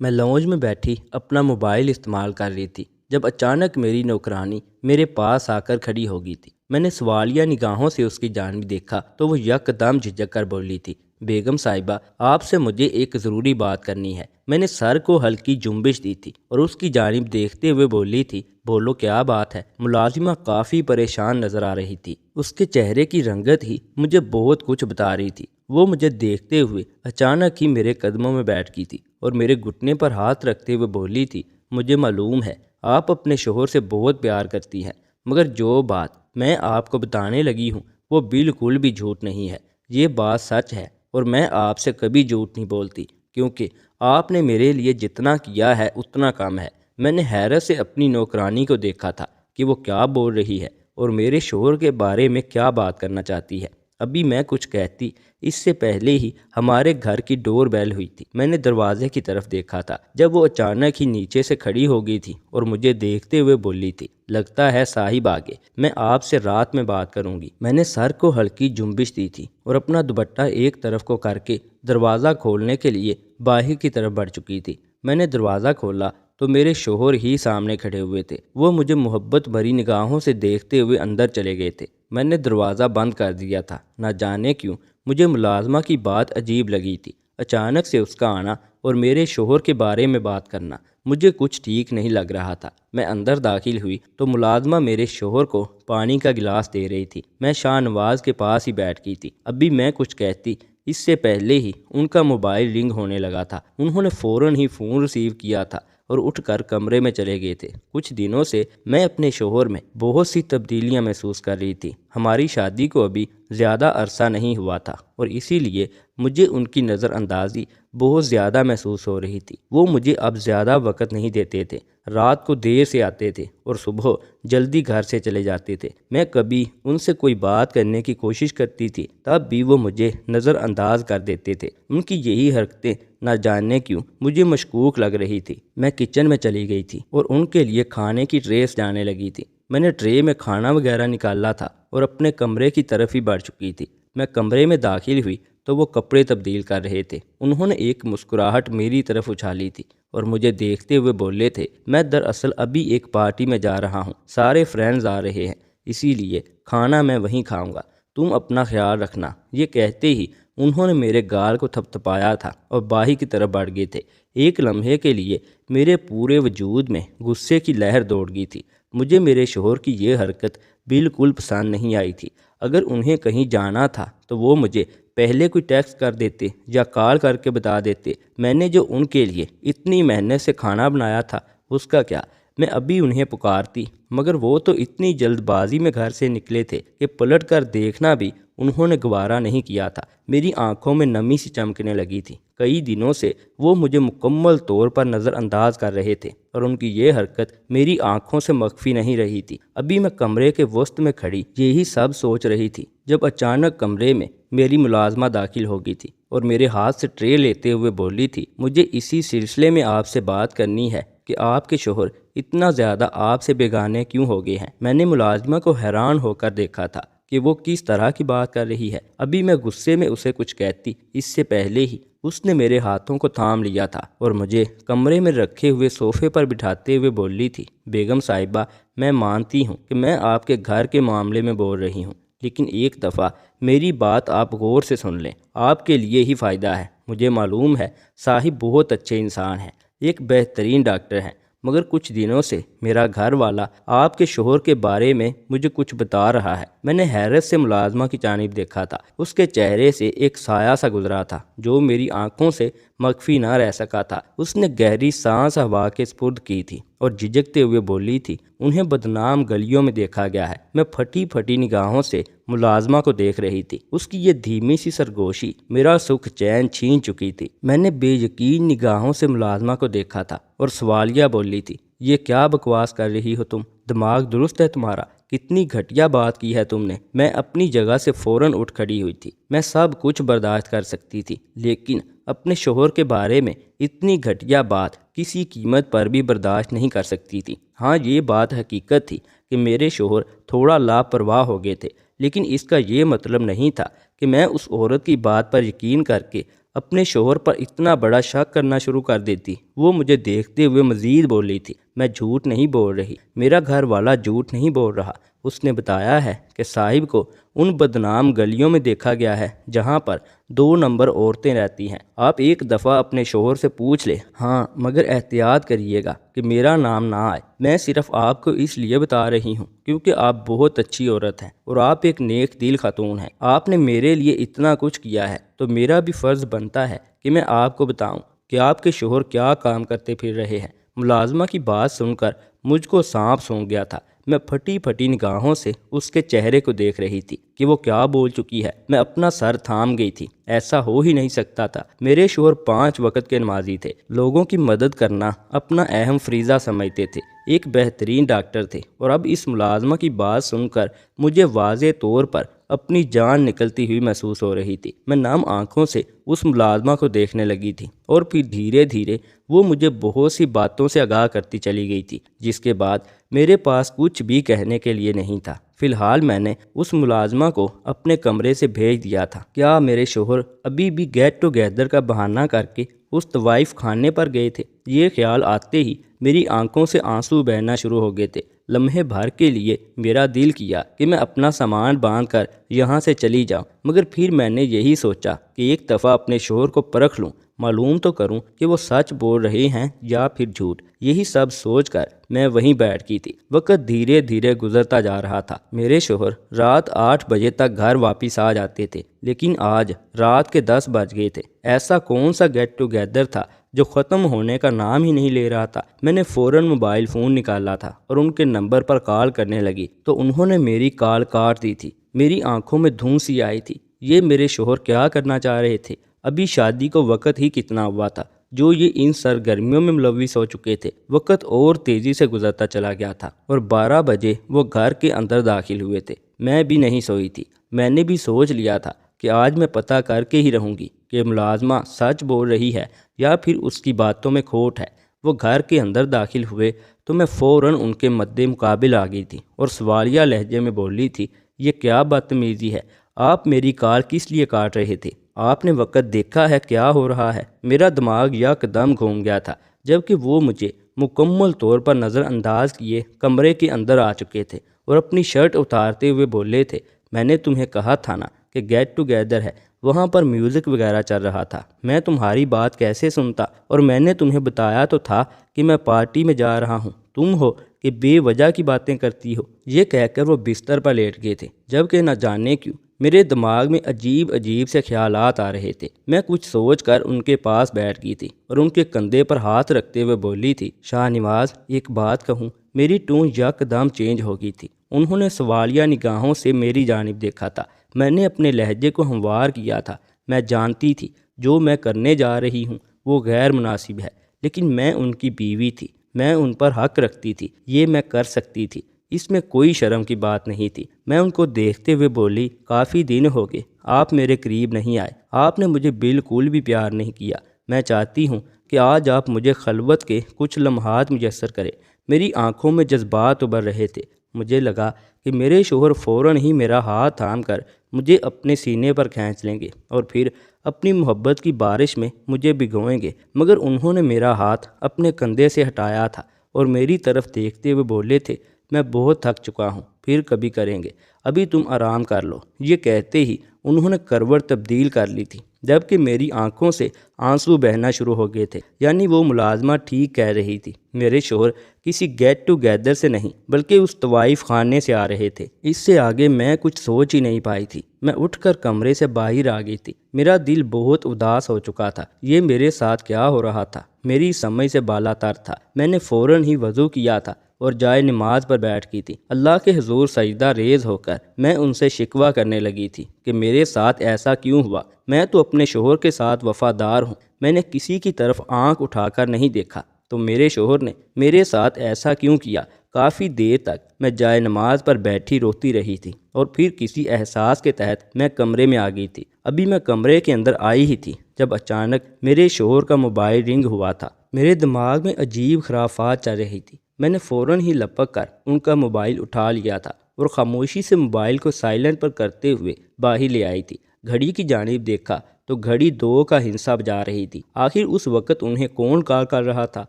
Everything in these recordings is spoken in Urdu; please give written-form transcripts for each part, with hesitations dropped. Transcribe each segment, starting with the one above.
میں لانج میں بیٹھی اپنا موبائل استعمال کر رہی تھی جب اچانک میری نوکرانی میرے پاس آ کر کھڑی ہو گئی تھی۔ میں نے سوالیہ نگاہوں سے اس کی جانب دیکھا تو وہ یکدم جھجک کر بولی تھی، بیگم صاحبہ آپ سے مجھے ایک ضروری بات کرنی ہے۔ میں نے سر کو ہلکی جنبش دی تھی اور اس کی جانب دیکھتے ہوئے بولی تھی، بولو کیا بات ہے؟ ملازمہ کافی پریشان نظر آ رہی تھی، اس کے چہرے کی رنگت ہی مجھے بہت کچھ بتا رہی تھی۔ وہ مجھے دیکھتے ہوئے اچانک ہی میرے قدموں میں بیٹھ گئی تھی اور میرے گھٹنے پر ہاتھ رکھتے ہوئے بولی تھی، مجھے معلوم ہے آپ اپنے شوہر سے بہت پیار کرتی ہیں، مگر جو بات میں آپ کو بتانے لگی ہوں وہ بالکل بھی جھوٹ نہیں ہے، یہ بات سچ ہے اور میں آپ سے کبھی جھوٹ نہیں بولتی، کیونکہ آپ نے میرے لیے جتنا کیا ہے اتنا کم ہے۔ میں نے حیرت سے اپنی نوکرانی کو دیکھا تھا کہ وہ کیا بول رہی ہے اور میرے شوہر کے بارے میں کیا بات کرنا چاہتی ہے۔ ابھی میں کچھ کہتی اس سے پہلے ہی ہمارے گھر کی ڈور بیل ہوئی تھی۔ میں نے دروازے کی طرف دیکھا تھا جب وہ اچانک ہی نیچے سے کھڑی ہو گئی تھی اور مجھے دیکھتے ہوئے بولی تھی، لگتا ہے صاحب آگے، میں آپ سے رات میں بات کروں گی۔ میں نے سر کو ہلکی جنبش دی تھی اور اپنا دوپٹہ ایک طرف کو کر کے دروازہ کھولنے کے لیے باہر کی طرف بڑھ چکی تھی۔ میں نے دروازہ کھولا تو میرے شوہر ہی سامنے کھڑے ہوئے تھے۔ وہ مجھے محبت بھری نگاہوں سے دیکھتے ہوئے اندر چلے گئے تھے۔ میں نے دروازہ بند کر دیا تھا۔ نہ جانے کیوں مجھے ملازمہ کی بات عجیب لگی تھی۔ اچانک سے اس کا آنا اور میرے شوہر کے بارے میں بات کرنا مجھے کچھ ٹھیک نہیں لگ رہا تھا۔ میں اندر داخل ہوئی تو ملازمہ میرے شوہر کو پانی کا گلاس دے رہی تھی۔ میں شاہ نواز کے پاس ہی بیٹھ گئی تھی۔ ابھی میں کچھ کہتی اس سے پہلے ہی ان کا موبائل رنگ ہونے لگا تھا۔ انہوں نے فوراً ہی فون ریسیو کیا تھا اور اٹھ کر کمرے میں چلے گئے تھے۔ کچھ دنوں سے میں اپنے شوہر میں بہت سی تبدیلیاں محسوس کر رہی تھی۔ ہماری شادی کو ابھی زیادہ عرصہ نہیں ہوا تھا اور اسی لیے مجھے ان کی نظر اندازی بہت زیادہ محسوس ہو رہی تھی۔ وہ مجھے اب زیادہ وقت نہیں دیتے تھے، رات کو دیر سے آتے تھے اور صبح جلدی گھر سے چلے جاتے تھے۔ میں کبھی ان سے کوئی بات کرنے کی کوشش کرتی تھی تب بھی وہ مجھے نظر انداز کر دیتے تھے۔ ان کی یہی حرکتیں نہ جاننے کیوں مجھے مشکوک لگ رہی تھی۔ میں کچن میں چلی گئی تھی اور ان کے لیے کھانے کی ٹریس جانے لگی تھی۔ میں نے ٹرے میں کھانا وغیرہ نکالا تھا اور اپنے کمرے کی طرف ہی بڑھ چکی تھی۔ میں کمرے میں داخل ہوئی تو وہ کپڑے تبدیل کر رہے تھے۔ انہوں نے ایک مسکراہٹ میری طرف اچھالی تھی اور مجھے دیکھتے ہوئے بولے تھے، میں دراصل ابھی ایک پارٹی میں جا رہا ہوں، سارے فرینڈز آ رہے ہیں، اسی لیے کھانا میں وہیں کھاؤں گا، تم اپنا خیال رکھنا۔ یہ کہتے ہی انہوں نے میرے گال کو تھپتھپایا تھا اور باہر کی طرف بڑھ گئے تھے۔ ایک لمحے کے لیے میرے پورے وجود میں غصے کی لہر دوڑ گئی تھی۔ مجھے میرے شوہر کی یہ حرکت بالکل پسند نہیں آئی تھی۔ اگر انہیں کہیں جانا تھا تو وہ مجھے پہلے کوئی ٹیکسٹ کر دیتے یا کال کر کے بتا دیتے۔ میں نے جو ان کے لیے اتنی محنت سے کھانا بنایا تھا اس کا کیا؟ میں ابھی انہیں پکارتی، مگر وہ تو اتنی جلد بازی میں گھر سے نکلے تھے کہ پلٹ کر دیکھنا بھی انہوں نے گوارا نہیں کیا تھا۔ میری آنکھوں میں نمی سی چمکنے لگی تھی۔ کئی دنوں سے وہ مجھے مکمل طور پر نظر انداز کر رہے تھے اور ان کی یہ حرکت میری آنکھوں سے مخفی نہیں رہی تھی۔ ابھی میں کمرے کے وسط میں کھڑی یہی سب سوچ رہی تھی جب اچانک کمرے میں میری ملازمہ داخل ہو گئی تھی اور میرے ہاتھ سے ٹرے لیتے ہوئے بولی تھی، مجھے اسی سلسلے میں آپ سے بات کرنی ہے کہ آپ کے شوہر اتنا زیادہ آپ سے بیگانے کیوں ہو گئے ہیں؟ میں نے ملازمہ کو حیران ہو کر دیکھا تھا کہ وہ کس طرح کی بات کر رہی ہے۔ ابھی میں غصے میں اسے کچھ کہتی اس سے پہلے ہی اس نے میرے ہاتھوں کو تھام لیا تھا اور مجھے کمرے میں رکھے ہوئے صوفے پر بٹھاتے ہوئے بولی تھی، بیگم صاحبہ میں مانتی ہوں کہ میں آپ کے گھر کے معاملے میں بول رہی ہوں، لیکن ایک دفعہ میری بات آپ غور سے سن لیں، آپ کے لیے ہی فائدہ ہے۔ مجھے معلوم ہے صاحب بہت اچھے انسان ہیں، ایک بہترین ڈاکٹر ہیں، مگر کچھ دنوں سے میرا گھر والا آپ کے شوہر کے بارے میں مجھے کچھ بتا رہا ہے۔ میں نے حیرت سے ملازمہ کی جانب دیکھا تھا۔ اس کے چہرے سے ایک سایہ سا گزرا تھا جو میری آنکھوں سے مخفی نہ رہ سکا تھا۔ اس نے گہری سانس ہوا کے سپرد کی تھی اور جھجکتے ہوئے بولی تھی، انہیں بدنام گلیوں میں دیکھا گیا ہے۔ میں پھٹی پھٹی نگاہوں سے ملازمہ کو دیکھ رہی تھی۔ اس کی یہ دھیمی سی سرگوشی میرا سکھ چین چھین چکی تھی۔ میں نے بے یقین نگاہوں سے ملازمہ کو دیکھا تھا اور سوالیہ بولی تھی، یہ کیا بکواس کر رہی ہو تم؟ دماغ درست ہے تمہارا؟ کتنی گھٹیا بات کی ہے تم نے۔ میں اپنی جگہ سے فوراً اٹھ کھڑی ہوئی تھی۔ میں سب کچھ برداشت کر سکتی تھی، لیکن اپنے شوہر کے بارے میں اتنی گھٹیا بات کسی قیمت پر بھی برداشت نہیں کر سکتی تھی۔ ہاں، یہ بات حقیقت تھی کہ میرے شوہر تھوڑا لاپرواہ ہو گئے تھے، لیکن اس کا یہ مطلب نہیں تھا کہ میں اس عورت کی بات پر یقین کر کے اپنے شوہر پر اتنا بڑا شک کرنا شروع کر دیتی۔ وہ مجھے دیکھتے ہوئے مزید بولی تھی، میں جھوٹ نہیں بول رہی، میرا گھر والا جھوٹ نہیں بول رہا۔ اس نے بتایا ہے کہ صاحب کو ان بدنام گلیوں میں دیکھا گیا ہے جہاں پر 2 نمبر عورتیں رہتی ہیں۔ آپ ایک دفعہ اپنے شوہر سے پوچھ لیں، ہاں مگر احتیاط کریے گا کہ میرا نام نہ آئے۔ میں صرف آپ کو اس لیے بتا رہی ہوں کیونکہ آپ بہت اچھی عورت ہیں اور آپ ایک نیک دل خاتون ہیں۔ آپ نے میرے لیے اتنا کچھ کیا ہے تو میرا بھی فرض بنتا ہے کہ میں آپ کو بتاؤں کہ آپ کے شوہر کیا کام کرتے پھر رہے ہیں۔ ملازمہ کی بات سن کر مجھ کو سانپ سونگھ گیا تھا۔ میں پھٹی پھٹی نگاہوں سے اس کے چہرے کو دیکھ رہی تھی کہ وہ کیا بول چکی ہے۔ میں اپنا سر تھام گئی تھی، ایسا ہو ہی نہیں سکتا تھا۔ میرے شوہر 5 وقت کے نمازی تھے، لوگوں کی مدد کرنا اپنا اہم فریضہ سمجھتے تھے، ایک بہترین ڈاکٹر تھے، اور اب اس ملازمہ کی بات سن کر مجھے واضح طور پر اپنی جان نکلتی ہوئی محسوس ہو رہی تھی۔ میں نم آنکھوں سے اس ملازمہ کو دیکھنے لگی تھی اور پھر دھیرے دھیرے وہ مجھے بہت سی باتوں سے آگاہ کرتی چلی گئی تھی جس کے بعد میرے پاس کچھ بھی کہنے کے لیے نہیں تھا۔ فی الحال میں نے اس ملازمہ کو اپنے کمرے سے بھیج دیا تھا۔ کیا میرے شوہر ابھی بھی گیٹ ٹوگیدر کا بہانہ کر کے اس طوائف خانے پر گئے تھے؟ یہ خیال آتے ہی میری آنکھوں سے آنسو بہنا شروع ہو گئے تھے۔ لمحے بھر کے لیے میرا دل کیا کہ میں اپنا سامان باندھ کر یہاں سے چلی جاؤں، مگر پھر میں نے یہی سوچا کہ ایک دفعہ اپنے شوہر کو پرکھ لوں، معلوم تو کروں کہ وہ سچ بول رہے ہیں یا پھر جھوٹ۔ یہی سب سوچ کر میں وہیں بیٹھ گئی تھی۔ وقت دھیرے دھیرے گزرتا جا رہا تھا۔ میرے شوہر رات 8 بجے تک گھر واپس آ جاتے تھے، لیکن آج رات کے 10 بج گئے تھے۔ ایسا کون سا گیٹ ٹوگیدر تھا جو ختم ہونے کا نام ہی نہیں لے رہا تھا؟ میں نے فوراً موبائل فون نکالا تھا اور ان کے نمبر پر کال کرنے لگی تو انہوں نے میری کال کاٹ دی تھی۔ میری آنکھوں میں دھند سی آئی تھی۔ یہ میرے شوہر کیا کرنا چاہ رہے تھے؟ ابھی شادی کو وقت ہی کتنا ہوا تھا جو یہ ان سرگرمیوں میں ملوث ہو چکے تھے۔ وقت اور تیزی سے گزرتا چلا گیا تھا اور 12 بجے وہ گھر کے اندر داخل ہوئے تھے۔ میں بھی نہیں سوئی تھی۔ میں نے بھی سوچ لیا تھا کہ آج میں پتہ کر کے ہی رہوں گی کہ ملازمہ سچ بول رہی ہے یا پھر اس کی باتوں میں کھوٹ ہے۔ وہ گھر کے اندر داخل ہوئے تو میں فوراً ان کے مد مقابل آ گئی تھی اور سوالیہ لہجے میں بولی تھی، یہ کیا بدتمیزی ہے؟ آپ میری کال کس لیے کاٹ رہے تھے؟ آپ نے وقت دیکھا ہے کیا ہو رہا ہے؟ میرا دماغ یکدم گھوم گیا تھا جبکہ وہ مجھے مکمل طور پر نظر انداز کیے کمرے کے اندر آ چکے تھے اور اپنی شرٹ اتارتے ہوئے بولے تھے، میں نے تمہیں کہا تھا نا کہ گیٹ ٹوگیدر ہے، وہاں پر میوزک وغیرہ چل رہا تھا، میں تمہاری بات کیسے سنتا؟ اور میں نے تمہیں بتایا تو تھا کہ میں پارٹی میں جا رہا ہوں، تم ہو کہ بے وجہ کی باتیں کرتی ہو۔ یہ کہہ کر وہ بستر پر لیٹ گئے تھے جبکہ نہ جانے کیوں میرے دماغ میں عجیب عجیب سے خیالات آ رہے تھے۔ میں کچھ سوچ کر ان کے پاس بیٹھ گئی تھی اور ان کے کندھے پر ہاتھ رکھتے ہوئے بولی تھی، شاہ نواز ایک بات کہوں؟ میری ٹون یکدم چینج ہو گئی تھی۔ انہوں نے سوالیہ نگاہوں سے میری جانب دیکھا تھا۔ میں نے اپنے لہجے کو ہموار کیا تھا۔ میں جانتی تھی جو میں کرنے جا رہی ہوں وہ غیر مناسب ہے، لیکن میں ان کی بیوی تھی، میں ان پر حق رکھتی تھی، یہ میں کر سکتی تھی، اس میں کوئی شرم کی بات نہیں تھی۔ میں ان کو دیکھتے ہوئے بولی، کافی دن ہو گئے آپ میرے قریب نہیں آئے، آپ نے مجھے بالکل بھی پیار نہیں کیا۔ میں چاہتی ہوں کہ آج آپ مجھے خلوت کے کچھ لمحات میسر کریں۔ میری آنکھوں میں جذبات ابھر رہے تھے۔ مجھے لگا کہ میرے شوہر فوراً ہی میرا ہاتھ تھام کر مجھے اپنے سینے پر کھینچ لیں گے اور پھر اپنی محبت کی بارش میں مجھے بھگوئیں گے، مگر انہوں نے میرا ہاتھ اپنے کندھے سے ہٹایا تھا اور میری طرف دیکھتے ہوئے بولے تھے، میں بہت تھک چکا ہوں، پھر کبھی کریں گے، ابھی تم آرام کر لو۔ یہ کہتے ہی انہوں نے کروٹ تبدیل کر لی تھی جبکہ میری آنکھوں سے آنسو بہنا شروع ہو گئے تھے۔ یعنی وہ ملازمہ ٹھیک کہہ رہی تھی، میرے شوہر کسی گیٹ ٹوگیدر سے نہیں بلکہ اس طوائف خانے سے آ رہے تھے۔ اس سے آگے میں کچھ سوچ ہی نہیں پائی تھی۔ میں اٹھ کر کمرے سے باہر آ گئی تھی۔ میرا دل بہت اداس ہو چکا تھا۔ یہ میرے ساتھ کیا ہو رہا تھا؟ میری سمجھ سے بالا تر تھا۔ میں نے فوراً ہی وضو کیا تھا اور جائے نماز پر بیٹھ گئی تھی۔ اللہ کے حضور سجدہ ریز ہو کر میں ان سے شکوہ کرنے لگی تھی کہ میرے ساتھ ایسا کیوں ہوا؟ میں تو اپنے شوہر کے ساتھ وفادار ہوں، میں نے کسی کی طرف آنکھ اٹھا کر نہیں دیکھا، تو میرے شوہر نے میرے ساتھ ایسا کیوں کیا؟ کافی دیر تک میں جائے نماز پر بیٹھی روتی رہی تھی اور پھر کسی احساس کے تحت میں کمرے میں آ گئی تھی۔ ابھی میں کمرے کے اندر آئی ہی تھی جب اچانک میرے شوہر کا موبائل رنگ ہوا تھا۔ میرے دماغ میں عجیب خرافات چل رہی تھی۔ میں نے فوراً ہی لپک کر ان کا موبائل اٹھا لیا تھا اور خاموشی سے موبائل کو سائلنٹ پر کرتے ہوئے باہر لے آئی تھی۔ گھڑی کی جانب دیکھا تو گھڑی 2 کا ہندسہ بجا رہی تھی۔ آخر اس وقت انہیں کون کال کر رہا تھا؟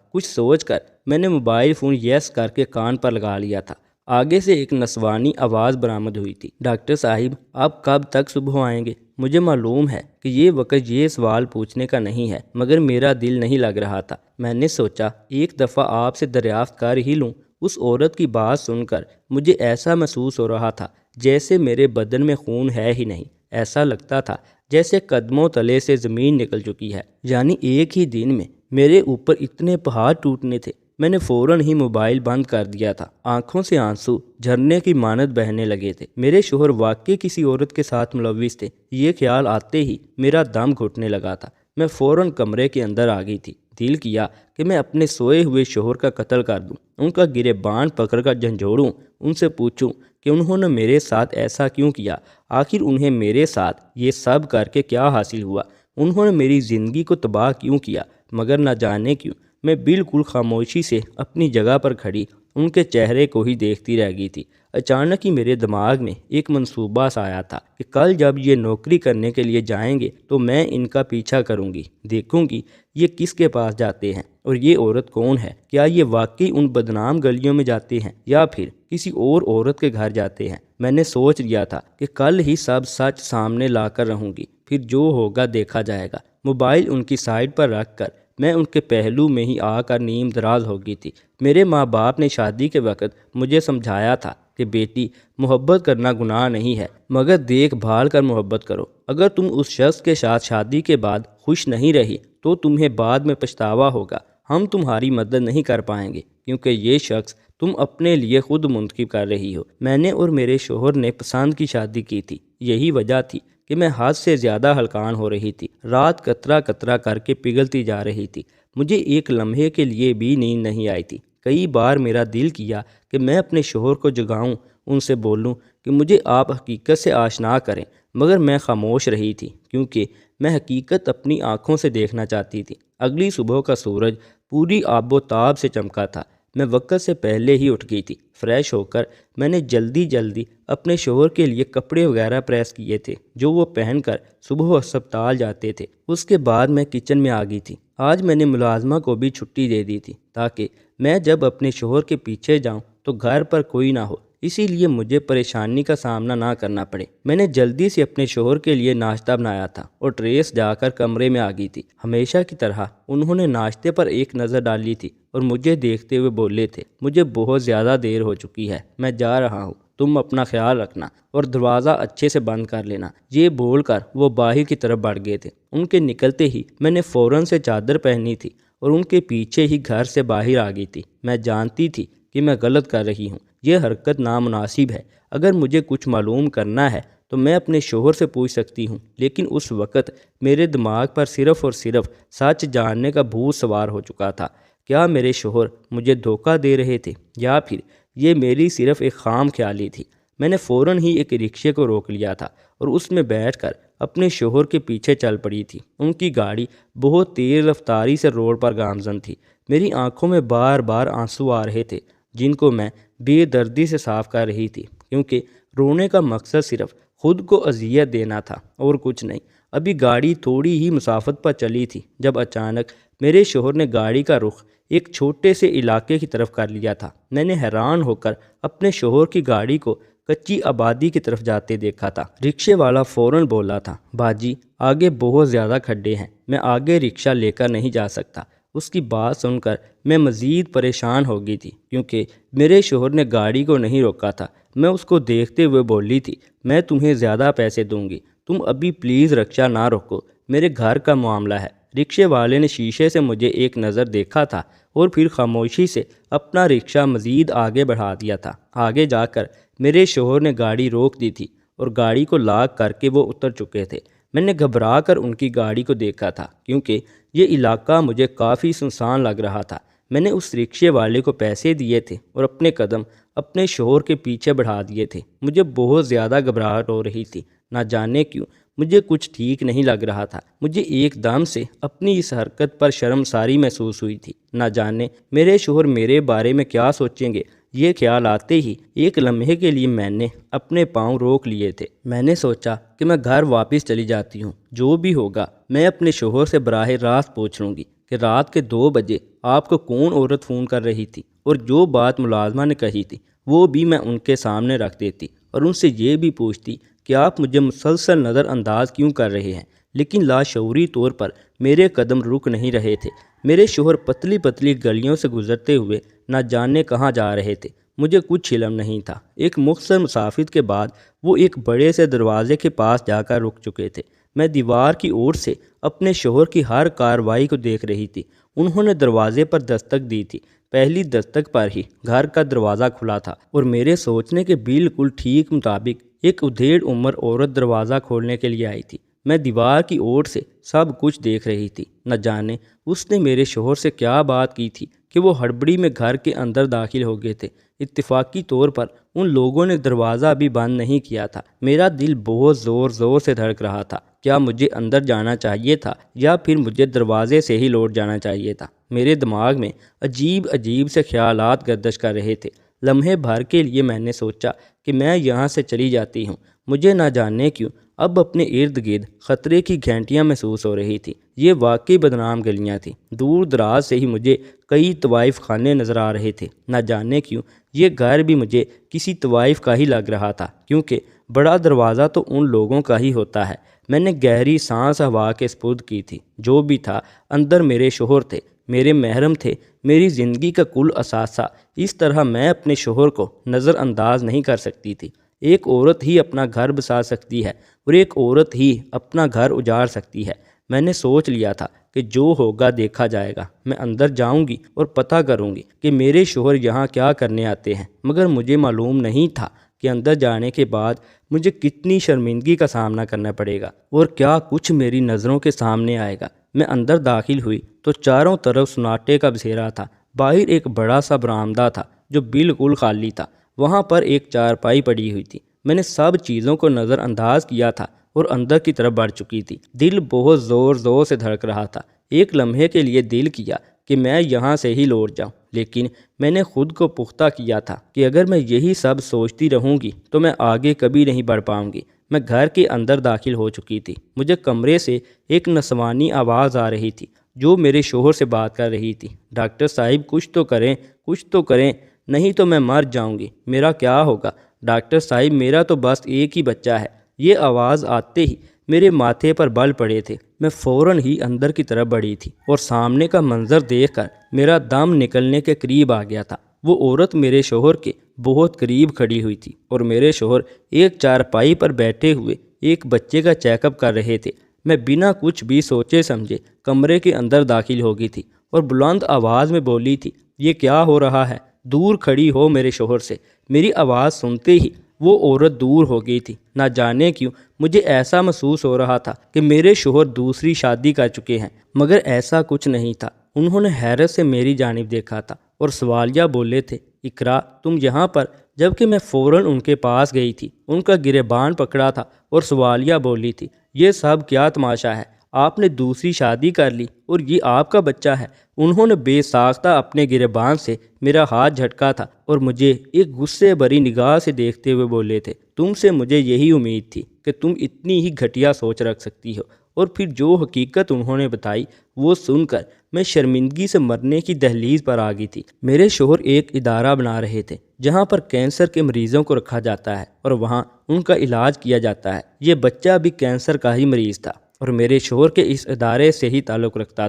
کچھ سوچ کر میں نے موبائل فون یس کر کے کان پر لگا لیا تھا۔ آگے سے ایک نسوانی آواز برآمد ہوئی تھی، ڈاکٹر صاحب آپ کب تک صبح آئیں گے؟ مجھے معلوم ہے کہ یہ وقت یہ سوال پوچھنے کا نہیں ہے، مگر میرا دل نہیں لگ رہا تھا۔ میں نے سوچا ایک دفعہ آپ سے دریافت کر ہی لوں۔ اس عورت کی بات سن کر مجھے ایسا محسوس ہو رہا تھا جیسے میرے بدن میں خون ہے ہی نہیں۔ ایسا لگتا تھا جیسے قدموں تلے سے زمین نکل چکی ہے۔ یعنی ایک ہی دن میں میرے اوپر اتنے پہاڑ ٹوٹنے تھے۔ میں نے فوراً ہی موبائل بند کر دیا تھا۔ آنکھوں سے آنسو جھرنے کی مانند بہنے لگے تھے۔ میرے شوہر واقعی کسی عورت کے ساتھ ملوث تھے، یہ خیال آتے ہی میرا دم گھٹنے لگا تھا۔ میں فوراً کمرے کے اندر آ گئی تھی۔ دل کیا کہ میں اپنے سوئے ہوئے شوہر کا قتل کر دوں، ان کا گریبان پکڑ کر جھنجھوڑوں، ان سے پوچھوں کہ انہوں نے میرے ساتھ ایسا کیوں کیا؟ آخر انہیں میرے ساتھ یہ سب کر کے کیا حاصل ہوا؟ انہوں نے میری زندگی کو تباہ کیوں کیا؟ مگر نہ جانے کیوں میں بالکل خاموشی سے اپنی جگہ پر کھڑی ان کے چہرے کو ہی دیکھتی رہ گئی تھی۔ اچانک ہی میرے دماغ میں ایک منصوبہ سا آیا تھا کہ کل جب یہ نوکری کرنے کے لیے جائیں گے تو میں ان کا پیچھا کروں گی، دیکھوں گی یہ کس کے پاس جاتے ہیں اور یہ عورت کون ہے۔ کیا یہ واقعی ان بدنام گلیوں میں جاتے ہیں یا پھر کسی اور عورت کے گھر جاتے ہیں؟ میں نے سوچ لیا تھا کہ کل ہی سب سچ سامنے لا کر رہوں گی، پھر جو ہوگا دیکھا جائے گا۔ موبائل ان کی سائڈ پر رکھ کر میں ان کے پہلو میں ہی آ کر نیم دراز ہو گئی تھی۔ میرے ماں باپ نے شادی کے وقت مجھے سمجھایا تھا کہ بیٹی محبت کرنا گناہ نہیں ہے، مگر دیکھ بھال کر محبت کرو۔ اگر تم اس شخص کے ساتھ شادی کے بعد خوش نہیں رہی تو تمہیں بعد میں پچھتاوا ہوگا۔ ہم تمہاری مدد نہیں کر پائیں گے کیونکہ یہ شخص تم اپنے لیے خود منتخب کر رہی ہو۔ میں نے اور میرے شوہر نے پسند کی شادی کی تھی، یہی وجہ تھی کہ میں حد سے زیادہ ہلکان ہو رہی تھی۔ رات قطرہ قطرہ کر کے پگھلتی جا رہی تھی۔ مجھے ایک لمحے کے لیے بھی نیند نہیں آئی تھی۔ کئی بار میرا دل کیا کہ میں اپنے شوہر کو جگاؤں، ان سے بولوں کہ مجھے آپ حقیقت سے آشنا کریں، مگر میں خاموش رہی تھی کیونکہ میں حقیقت اپنی آنکھوں سے دیکھنا چاہتی تھی۔ اگلی صبح کا سورج پوری آب و تاب سے چمکا تھا۔ میں وقت سے پہلے ہی اٹھ گئی تھی۔ فریش ہو کر میں نے جلدی اپنے شوہر کے لیے کپڑے وغیرہ پریس کیے تھے جو وہ پہن کر صبح ہسپتال جاتے تھے۔ اس کے بعد میں کچن میں آ گئی تھی۔ آج میں نے ملازمہ کو بھی چھٹی دے دی تھی تاکہ میں جب اپنے شوہر کے پیچھے جاؤں تو گھر پر کوئی نہ ہو، اسی لیے مجھے پریشانی کا سامنا نہ کرنا پڑے۔ میں نے جلدی سے اپنے شوہر کے لیے ناشتہ بنایا تھا اور ٹریس جا کر کمرے میں آ گئی تھی۔ ہمیشہ کی طرح انہوں نے ناشتے پر ایک نظر ڈالی تھی اور مجھے دیکھتے ہوئے بولے تھے، مجھے بہت زیادہ دیر ہو چکی ہے، میں جا رہا ہوں، تم اپنا خیال رکھنا اور دروازہ اچھے سے بند کر لینا۔ یہ بول کر وہ باہر کی طرف بڑھ گئے تھے۔ ان کے نکلتے ہی میں نے فوراً سے چادر پہنی تھی اور ان کے پیچھے ہی گھر سے باہر آ گئی تھی۔ میں جانتی تھی کہ میں غلط کر رہی ہوں، یہ حرکت نامناسب ہے۔ اگر مجھے کچھ معلوم کرنا ہے تو میں اپنے شوہر سے پوچھ سکتی ہوں، لیکن اس وقت میرے دماغ پر صرف اور صرف سچ جاننے کا بھوت سوار ہو چکا تھا۔ کیا میرے شوہر مجھے دھوکہ دے رہے تھے یا پھر یہ میری صرف ایک خام خیالی تھی؟ میں نے فوراً ہی ایک رکشے کو روک لیا تھا اور اس میں بیٹھ کر اپنے شوہر کے پیچھے چل پڑی تھی۔ ان کی گاڑی بہت تیز رفتاری سے روڈ پر گامزن تھی۔ میری آنکھوں میں بار بار آنسو آ رہے تھے جن کو میں بے دردی سے صاف کر رہی تھی، کیونکہ رونے کا مقصد صرف خود کو اذیت دینا تھا اور کچھ نہیں۔ ابھی گاڑی تھوڑی ہی مسافت پر چلی تھی جب اچانک میرے شوہر نے گاڑی کا رخ ایک چھوٹے سے علاقے کی طرف کر لیا تھا۔ میں نے حیران ہو کر اپنے شوہر کی گاڑی کو کچی آبادی کی طرف جاتے دیکھا تھا۔ رکشے والا فوراً بولا تھا، باجی آگے بہت زیادہ کھڈے ہیں، میں آگے رکشہ لے کر نہیں جا سکتا۔ اس کی بات سن کر میں مزید پریشان ہو گئی تھی کیونکہ میرے شوہر نے گاڑی کو نہیں روکا تھا۔ میں اس کو دیکھتے ہوئے بولی تھی، میں تمہیں زیادہ پیسے دوں گی، تم ابھی پلیز رکشہ نہ روکو، میرے گھر کا معاملہ ہے۔ رکشے والے نے شیشے سے مجھے ایک نظر دیکھا تھا اور پھر خاموشی سے اپنا رکشہ مزید آگے بڑھا دیا تھا۔ آگے جا کر میرے شوہر نے گاڑی روک دی تھی اور گاڑی کو لاک کر کے وہ اتر چکے تھے۔ میں نے گھبرا کر ان کی گاڑی کو دیکھا تھا کیونکہ یہ علاقہ مجھے کافی سنسان لگ رہا تھا۔ میں نے اس رکشے والے کو پیسے دیے تھے اور اپنے قدم اپنے شوہر کے پیچھے بڑھا دیے تھے۔ مجھے بہت زیادہ گھبراہٹ ہو رہی تھی، نہ جانے کیوں مجھے کچھ ٹھیک نہیں لگ رہا تھا۔ مجھے ایک دم سے اپنی اس حرکت پر شرمساری محسوس ہوئی تھی۔ نہ جانے میرے شوہر میرے بارے میں کیا سوچیں گے، یہ خیال آتے ہی ایک لمحے کے لیے میں نے اپنے پاؤں روک لیے تھے۔ میں نے سوچا کہ میں گھر واپس چلی جاتی ہوں، جو بھی ہوگا میں اپنے شوہر سے براہ راست پوچھ لوں گی کہ رات کے 2 بجے آپ کو کون عورت فون کر رہی تھی، اور جو بات ملازمہ نے کہی تھی وہ بھی میں ان کے سامنے رکھ دیتی، اور ان سے یہ بھی پوچھتی کہ آپ مجھے مسلسل نظر انداز کیوں کر رہے ہیں۔ لیکن لاشعوری طور پر میرے قدم رک نہیں رہے تھے۔ میرے شوہر پتلی پتلی گلیوں سے گزرتے ہوئے نہ جانے کہاں جا رہے تھے، مجھے کچھ علم نہیں تھا۔ ایک مختصر مسافت کے بعد وہ ایک بڑے سے دروازے کے پاس جا کر رک چکے تھے۔ میں دیوار کی اوٹ سے اپنے شوہر کی ہر کارروائی کو دیکھ رہی تھی۔ انہوں نے دروازے پر دستک دی تھی۔ پہلی دستک پر ہی گھر کا دروازہ کھلا تھا، اور میرے سوچنے کے بالکل ٹھیک مطابق ایک ادھیڑ عمر عورت دروازہ کھولنے کے لیے آئی تھی۔ میں دیوار کی اوٹ سے سب کچھ دیکھ رہی تھی۔ نہ جانے اس نے میرے شوہر سے کیا بات کی تھی کہ وہ ہڑبڑی میں گھر کے اندر داخل ہو گئے تھے۔ اتفاقی طور پر ان لوگوں نے دروازہ ابھی بند نہیں کیا تھا۔ میرا دل بہت زور زور سے دھڑک رہا تھا۔ کیا مجھے اندر جانا چاہیے تھا یا پھر مجھے دروازے سے ہی لوٹ جانا چاہیے تھا؟ میرے دماغ میں عجیب عجیب سے خیالات گردش کر رہے تھے۔ لمحے بھر کے لیے میں نے سوچا کہ میں یہاں سے چلی جاتی ہوں۔ مجھے نہ جانے کیوں اب اپنے ارد گرد خطرے کی گھنٹیاں محسوس ہو رہی تھی۔ یہ واقعی بدنام گلیاں تھیں۔ دور دراز سے ہی مجھے کئی طوائف خانے نظر آ رہے تھے۔ نہ جانے کیوں یہ گھر بھی مجھے کسی طوائف کا ہی لگ رہا تھا، کیونکہ بڑا دروازہ تو ان لوگوں کا ہی ہوتا ہے۔ میں نے گہری سانس ہوا کے سپرد کی تھی۔ جو بھی تھا، اندر میرے شوہر تھے، میرے محرم تھے، میری زندگی کا کل اثاثہ۔ اس طرح میں اپنے شوہر کو نظر انداز نہیں کر سکتی تھی۔ ایک عورت ہی اپنا گھر بسا سکتی ہے، اور ایک عورت ہی اپنا گھر اجاڑ سکتی ہے۔ میں نے سوچ لیا تھا کہ جو ہوگا دیکھا جائے گا۔ میں اندر جاؤں گی اور پتہ کروں گی کہ میرے شوہر یہاں کیا کرنے آتے ہیں، مگر مجھے معلوم نہیں تھا کہ اندر جانے کے بعد مجھے کتنی شرمندگی کا سامنا کرنا پڑے گا، اور کیا کچھ میری نظروں کے سامنے آئے گا۔ میں اندر داخل ہوئی تو چاروں طرف سناٹے کا بسیرا تھا۔ باہر ایک بڑا سا برآمدہ تھا جو بالکل خالی تھا۔ وہاں پر ایک چارپائی پڑی ہوئی تھی۔ میں نے سب چیزوں کو نظر انداز کیا تھا اور اندر کی طرف بڑھ چکی تھی۔ دل بہت زور زور سے دھڑک رہا تھا۔ ایک لمحے کے لیے دل کیا کہ میں یہاں سے ہی لوٹ جاؤں، لیکن میں نے خود کو پختہ کیا تھا کہ اگر میں یہی سب سوچتی رہوں گی تو میں آگے کبھی نہیں بڑھ پاؤں گی۔ میں گھر کے اندر داخل ہو چکی تھی۔ مجھے کمرے سے ایک نسوانی آواز آ رہی تھی جو میرے شوہر سے بات کر رہی تھی۔ ڈاکٹر صاحب کچھ تو کریں، کچھ تو کریں، نہیں تو میں مر جاؤں گی۔ میرا کیا ہوگا؟ ڈاکٹر صاحب میرا تو بس ایک ہی بچہ ہے۔ یہ آواز آتے ہی میرے ماتھے پر بل پڑے تھے۔ میں فوراً ہی اندر کی طرف بڑھی تھی، اور سامنے کا منظر دیکھ کر میرا دم نکلنے کے قریب آ گیا تھا۔ وہ عورت میرے شوہر کے بہت قریب کھڑی ہوئی تھی، اور میرے شوہر ایک چارپائی پر بیٹھے ہوئے ایک بچے کا چیک اپ کر رہے تھے۔ میں بنا کچھ بھی سوچے سمجھے کمرے کے اندر داخل ہو گئی تھی اور بلند آواز میں بولی تھی، یہ کیا ہو رہا ہے؟ دور کھڑی ہو میرے شوہر سے۔ میری آواز سنتے ہی وہ عورت دور ہو گئی تھی۔ نہ جانے کیوں مجھے ایسا محسوس ہو رہا تھا کہ میرے شوہر دوسری شادی کر چکے ہیں، مگر ایسا کچھ نہیں تھا۔ انہوں نے حیرت سے میری جانب دیکھا تھا اور سوالیہ بولے تھے، اقرا تم یہاں پر؟ جبکہ میں فوراً ان کے پاس گئی تھی، ان کا گریبان پکڑا تھا اور سوالیہ بولی تھی، یہ سب کیا تماشا ہے؟ آپ نے دوسری شادی کر لی اور یہ آپ کا بچہ ہے۔ انہوں نے بے ساختہ اپنے گریبان سے میرا ہاتھ جھٹکا تھا اور مجھے ایک غصے بھری نگاہ سے دیکھتے ہوئے بولے تھے، تم سے مجھے یہی امید تھی کہ تم اتنی ہی گھٹیا سوچ رکھ سکتی ہو۔ اور پھر جو حقیقت انہوں نے بتائی وہ سن کر میں شرمندگی سے مرنے کی دہلیز پر آ گئی تھی۔ میرے شوہر ایک ادارہ بنا رہے تھے جہاں پر کینسر کے مریضوں کو رکھا جاتا ہے اور وہاں ان کا علاج کیا جاتا ہے۔ یہ بچہ بھی کینسر کا ہی مریض تھا اور میرے شوہر کے اس ادارے سے ہی تعلق رکھتا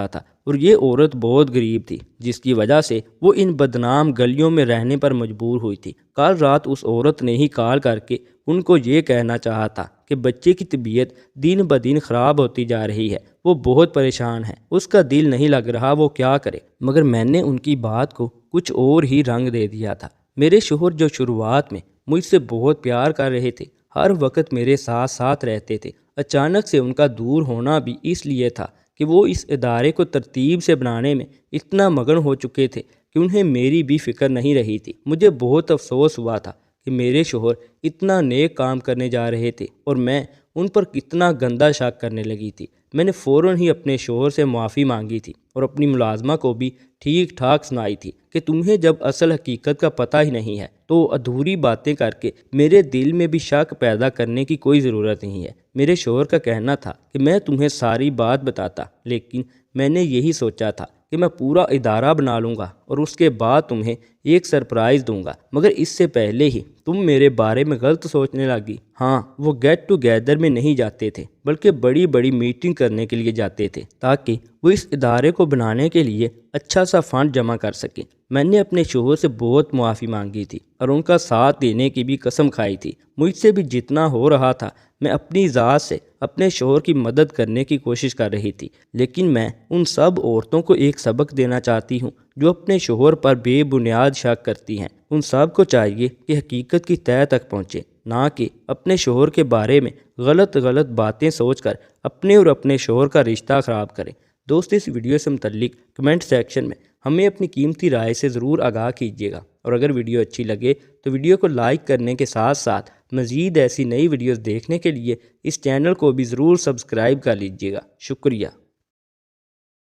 تھا اور یہ عورت بہت غریب تھی، جس کی وجہ سے وہ ان بدنام گلیوں میں رہنے پر مجبور ہوئی تھی۔ کل رات اس عورت نے ہی کال کر کے ان کو یہ کہنا چاہا تھا کہ بچے کی طبیعت دن بدن خراب ہوتی جا رہی ہے، وہ بہت پریشان ہے، اس کا دل نہیں لگ رہا، وہ کیا کرے؟ مگر میں نے ان کی بات کو کچھ اور ہی رنگ دے دیا تھا۔ میرے شوہر جو شروعات میں مجھ سے بہت پیار کر رہے تھے، ہر وقت میرے ساتھ ساتھ رہتے تھے، اچانک سے ان کا دور ہونا بھی اس لیے تھا کہ وہ اس ادارے کو ترتیب سے بنانے میں اتنا مگن ہو چکے تھے کہ انہیں میری بھی فکر نہیں رہی تھی۔ مجھے بہت افسوس ہوا تھا کہ میرے شوہر اتنا نیک کام کرنے جا رہے تھے اور میں ان پر کتنا گندا شک کرنے لگی تھی۔ میں نے فوراً ہی اپنے شوہر سے معافی مانگی تھی اور اپنی ملازمہ کو بھی ٹھیک ٹھاک سنائی تھی کہ تمہیں جب اصل حقیقت کا پتہ ہی نہیں ہے تو ادھوری باتیں کر کے میرے دل میں بھی شک پیدا کرنے کی کوئی ضرورت نہیں ہے۔ میرے شوہر کا کہنا تھا کہ میں تمہیں ساری بات بتاتا، لیکن میں نے یہی سوچا تھا کہ میں پورا ادارہ بنا لوں گا اور اس کے بعد تمہیں ایک سرپرائز دوں گا، مگر اس سے پہلے ہی تم میرے بارے میں غلط سوچنے لگی۔ ہاں، وہ گیٹ ٹوگیدر میں نہیں جاتے تھے بلکہ بڑی بڑی میٹنگ کرنے کے لیے جاتے تھے تاکہ وہ اس ادارے کو بنانے کے لیے اچھا سا فنڈ جمع کر سکیں۔ میں نے اپنے شوہر سے بہت معافی مانگی تھی اور ان کا ساتھ دینے کی بھی قسم کھائی تھی۔ مجھ سے بھی جتنا ہو رہا تھا میں اپنی ذات سے اپنے شوہر کی مدد کرنے کی کوشش کر رہی تھی، لیکن میں ان سب عورتوں کو ایک سبق دینا چاہتی ہوں جو اپنے شوہر پر بے بنیاد شک کرتی ہیں۔ ان سب کو چاہیے کہ حقیقت کی تہہ تک پہنچے، نہ کہ اپنے شوہر کے بارے میں غلط باتیں سوچ کر اپنے اور اپنے شوہر کا رشتہ خراب کریں۔ دوست، اس ویڈیو سے متعلق کمنٹ سیکشن میں ہمیں اپنی قیمتی رائے سے ضرور آگاہ کیجیے گا، اور اگر ویڈیو اچھی لگے تو ویڈیو کو لائک کرنے کے ساتھ ساتھ مزید ایسی نئی ویڈیوز دیکھنے کے لیے اس چینل کو بھی ضرور سبسکرائب کر لیجیے گا۔ شکریہ۔